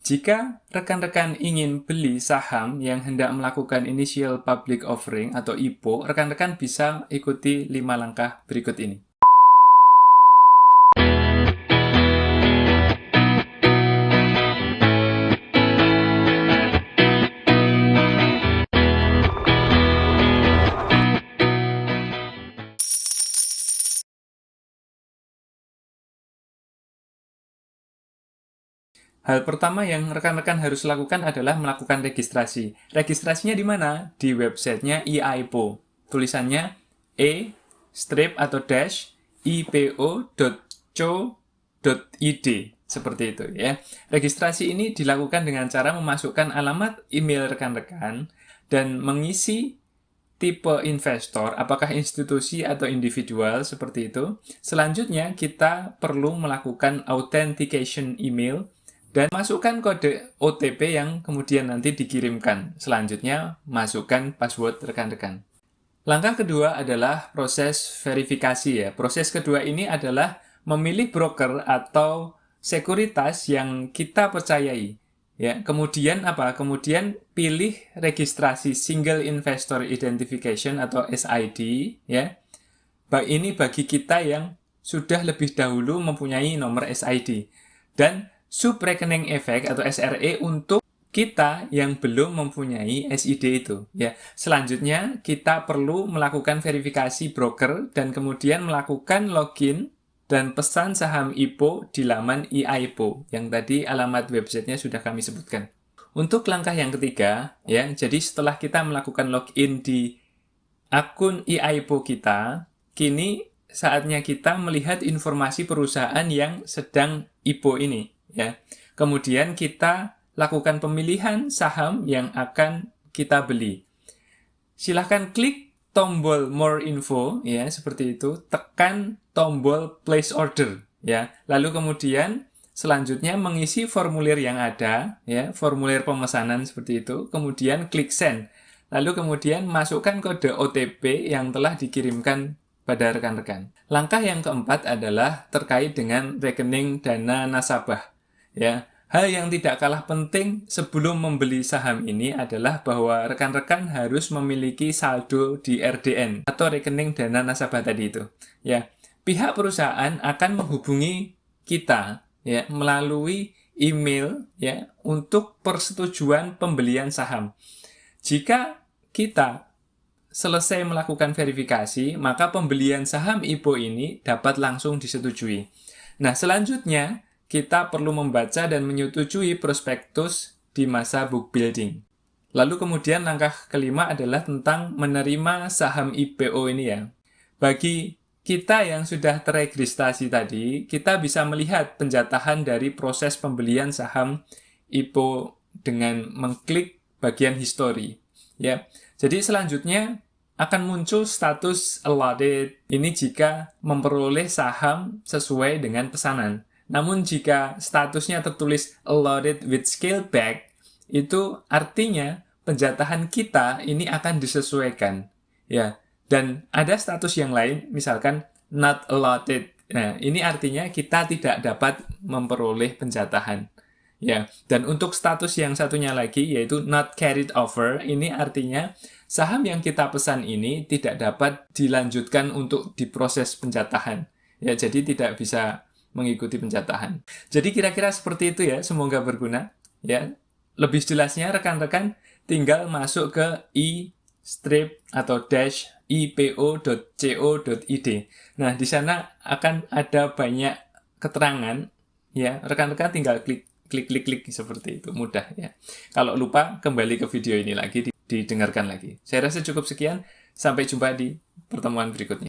Jika rekan-rekan ingin beli saham yang hendak melakukan Initial Public Offering atau IPO, rekan-rekan bisa ikuti 5 langkah berikut ini. Hal pertama yang rekan-rekan harus lakukan adalah melakukan registrasi. Registrasinya di mana? Di websitenya eIPO. Tulisannya e-ipo.co.id seperti itu ya. Registrasi ini dilakukan dengan cara memasukkan alamat email rekan-rekan dan mengisi tipe investor, apakah institusi atau individual seperti itu. Selanjutnya kita perlu melakukan authentication email dan masukkan kode OTP yang kemudian nanti dikirimkan. Selanjutnya, masukkan password rekan-rekan. Langkah kedua adalah proses verifikasi ya. Proses kedua ini adalah memilih broker atau sekuritas yang kita percayai. Ya, kemudian apa? Kemudian pilih registrasi Single Investor Identification atau SID ya. Ini bagi kita yang sudah lebih dahulu mempunyai nomor SID. Dan subrekening efek atau SRE untuk kita yang belum mempunyai SID itu ya. Selanjutnya kita perlu melakukan verifikasi broker dan kemudian melakukan login dan pesan saham IPO di laman eIPO yang tadi alamat websitenya sudah kami sebutkan. Untuk langkah yang ketiga ya, jadi setelah kita melakukan login di akun eIPO kita, kini saatnya kita melihat informasi perusahaan yang sedang IPO ini. Ya, kemudian kita lakukan pemilihan saham yang akan kita beli. Silahkan klik tombol More Info, ya seperti itu. Tekan tombol Place Order, ya. Lalu kemudian selanjutnya mengisi formulir yang ada, ya, formulir pemesanan seperti itu. Kemudian klik Send. Lalu kemudian masukkan kode OTP yang telah dikirimkan pada rekan-rekan. Langkah yang keempat adalah terkait dengan rekening dana nasabah. Ya, hal yang tidak kalah penting sebelum membeli saham ini adalah bahwa rekan-rekan harus memiliki saldo di RDN atau rekening dana nasabah tadi itu. Ya, pihak perusahaan akan menghubungi kita ya melalui email ya untuk persetujuan pembelian saham. Jika kita selesai melakukan verifikasi, maka pembelian saham IPO ini dapat langsung disetujui. Nah, selanjutnya kita perlu membaca dan menyetujui prospektus di masa book building. Lalu kemudian langkah kelima adalah tentang menerima saham IPO ini ya. Bagi kita yang sudah teregistrasi tadi, kita bisa melihat penjatahan dari proses pembelian saham IPO dengan mengklik bagian history. Ya, jadi selanjutnya akan muncul status allotted. Ini jika memperoleh saham sesuai dengan pesanan. Namun jika statusnya tertulis allotted with scale back, itu artinya penjatahan kita ini akan disesuaikan. Ya, dan ada status yang lain, misalkan not allotted. Nah, ini artinya kita tidak dapat memperoleh penjatahan. Ya, dan untuk status yang satunya lagi yaitu not carried over, ini artinya saham yang kita pesan ini tidak dapat dilanjutkan untuk diproses penjatahan. Ya, jadi tidak bisa mengikuti penjatahan. Jadi kira-kira seperti itu ya, semoga berguna. Ya, lebih jelasnya rekan-rekan tinggal masuk ke e-strip atau -ipo.co.id. Nah, di sana akan ada banyak keterangan. Ya, rekan-rekan tinggal klik seperti itu, mudah ya. Kalau lupa, kembali ke video ini lagi, didengarkan lagi. Saya rasa cukup sekian, sampai jumpa di pertemuan berikutnya.